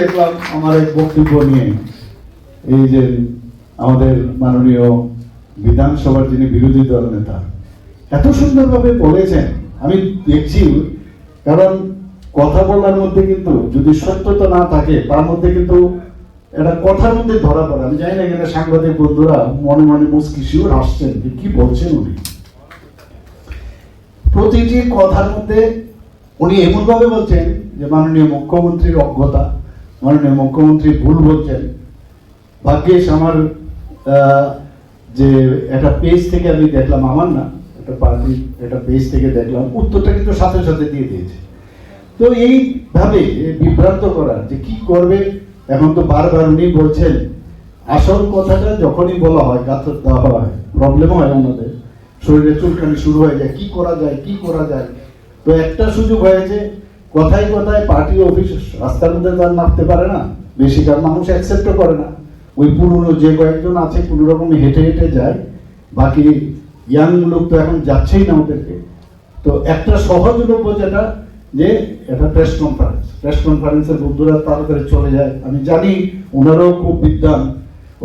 দেখলাম আমার এক বক্তব্য নিয়ে এই যে আমাদের মাননীয় বিধানসভার যিনি বিরোধী দল নেতা এত সুন্দরভাবে বলেছেন, আমি দেখছি। কারণ কথা বলার মধ্যে কিন্তু যদি সত্যতা না থাকে তার মধ্যে কিন্তু একটা কথার মধ্যে ধরা পড়ে। আমি জানি না এখানে সাংবাদিক বন্ধুরা মনে মনে মুচকি শিওর আসছেন কি বলছেন উনি। প্রতিটি কথার মধ্যে উনি এমন ভাবে বলছেন যে মাননীয় মুখ্যমন্ত্রীর অজ্ঞতা, মাননীয় মুখ্যমন্ত্রী ভুল বলছেন। ভাগ্যিস আমার যে একটা পেজ থেকে আমি দেখলাম, আমার না, একটা পার্টির একটা পেজ থেকে দেখলাম, উত্তরটা কিন্তু সাথে সাথে দিয়ে দিয়েছে। তো এইভাবে বিভ্রান্ত করার যে কি করবে, এখন তো বারবার উনি বলছেন। আসল কথাটা যখনই বলা হয়, গাছ দেওয়া হয়, প্রবলেম হয়, আমাদের শরীরে চুলকানি শুরু হয়ে যায়, কি করা যায় কি করা যায়। তো একটা সুযোগ হয়েছে, কথায় কথায় পার্টি অফিস রাস্তার মধ্যে তার নামতে পারে না, বেশিরভাগ মানুষ অ্যাকসেপ্টও করে না। ওই পুরনো যে কয়েকজন আছে কোনো রকম হেঁটে হেঁটে যায়, বাকি ইয়াং লোক তো এখন যাচ্ছেই না ওদেরকে। তো একটা সহজলভ্য যেটা যে একটা প্রেস কনফারেন্সের বন্ধুরা তাড়াতাড়ি চলে যায়। আমি জানি ওনারাও খুব বিদ্বান,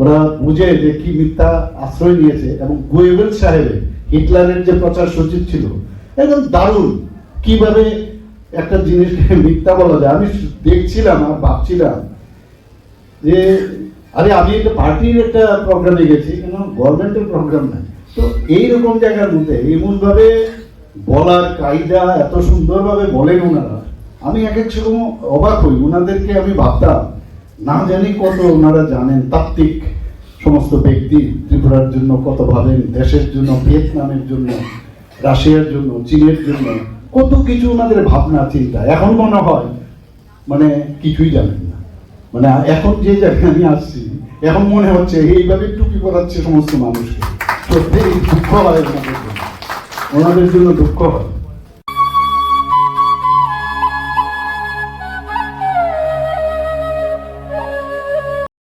ওরা বুঝে যে কি মিথ্যা আশ্রয় নিয়েছে। এবং গোয়েবেল সাহেবের হিটলারের যে প্রচার সচিব ছিল, একদম দারুণ কিভাবে একটা জিনিসকে মিথ্যা বলা যায়। আমি দেখছিলাম আর ভাবছিলাম যে আরে আমি একটা পার্টির একটা প্রোগ্রামে গেছি, কেন গভর্নমেন্টের প্রোগ্রাম নাই। তো এইরকম জায়গার মধ্যে এমনভাবে বলার কায়দা এত সুন্দরভাবে বলেন ওনারা, আমি এক এক সময় অবাক হই। ওনাদেরকে আমি ভাবতাম না জানি কত ওনারা জানেন, তাত্ত্বিক সমস্ত ব্যক্তি ত্রিপুরার জন্য কত ভাবেন, দেশের জন্য, ভিয়েতনামের জন্য, রাশিয়ার জন্য, চীনের জন্য, কত কিছু ওনাদের ভাবনা চিন্তা। এখন মনে হয় মানে কিছুই জানেন না। মানে এখন যে জায়গায় আমি আসছি, এখন মনে হচ্ছে এইভাবে টুপি পরাচ্ছে সমস্ত মানুষকে। সত্যি দুঃখ হয় ওনাদের জন্য দুঃখ হয়।